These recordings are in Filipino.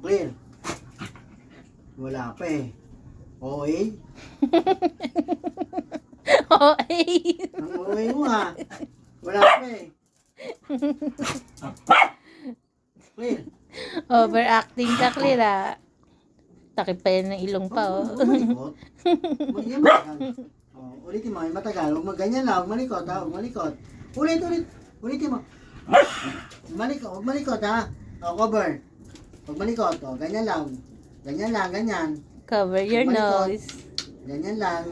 Clear. Wala pa eh. Okay. Okay. Ang okay mo ha. Wala pa eh. Clear. Overacting ka, Clear, ah. Takip pa yan ng ilong pa, oh. Malikot. Yan matagal. Ulitin mo, yung matagal. Huwag maganyan lang. Huwag malikot ha. Huwag malikot. Ulit. Ulitin mo. Malikot. Huwag malikot ha. Cover. Huwag malikot. Ganyan lang. Ganyan. Cover your Malikot. nose. Ganyan lang.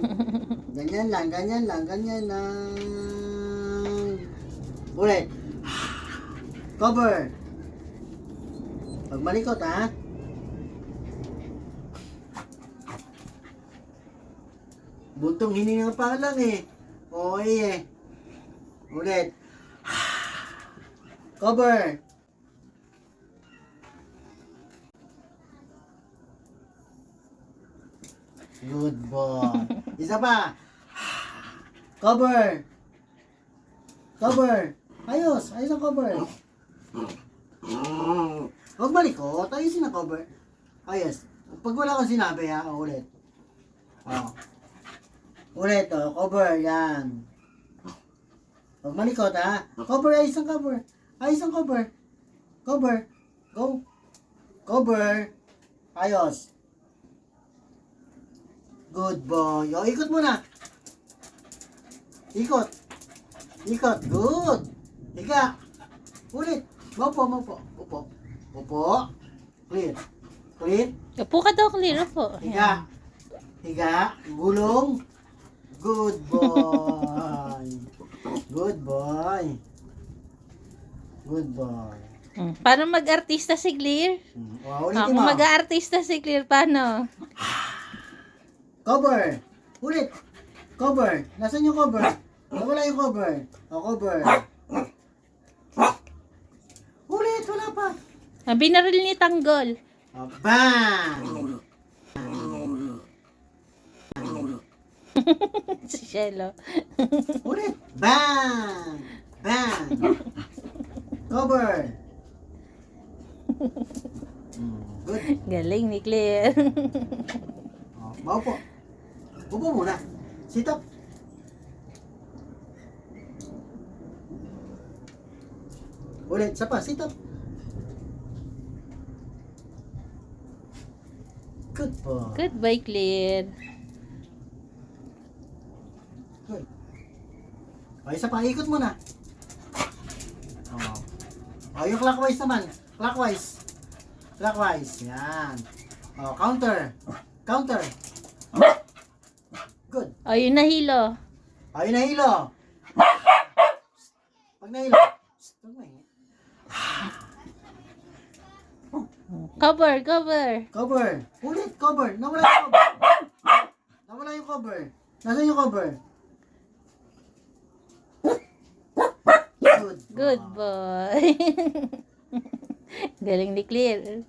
Ganyan lang. Ulit. Cover. Huwag malikot ha. Buntong hininga pa lang eh. Okay eh. Ulit. Cover. Good boy. Isa pa. Cover. Ayos ang cover. Huwag malikot. Ayusin ang cover. Ayos. Pag wala kang sinabi ha, ulit. Ulit cover, yan. Huwag malikot ha. Cover, ayos ang cover. Cover. Go. Cover. Ayos. Good boy. Ikot muna. Ikot. Good. Higa. Ulit. Maupo. Upo. Clear. Upo ka daw, Clear, upo. Yan. Higa. Gulong. Good boy. Paano mag-artista si Clear? Ulitin Kung mo. mag-aartista si Clear, paano? Cover. Ulit. Cover. Nasaan yung cover? Wala yung cover. Cover. Ulit. Wala pa. Binaril ni Tanggol. Bang! Si Shelo. Ulit. Bang! Cover. Good. Galing ni Clear. Maupo. Upo muna. Sit up. Ulit. Isa pa. Sit up. Good boy. Goodbye, Clear. Good. Isa pa. Ikot muna. Yung clockwise naman. Clockwise. Yan. Counter. Good. Yung nahilo. Ayun nahilo. Pag nahilo. Cover. Ulit, cover. Nawala yung cover. Nasaan yung cover? Good boy. Galing ni Clear.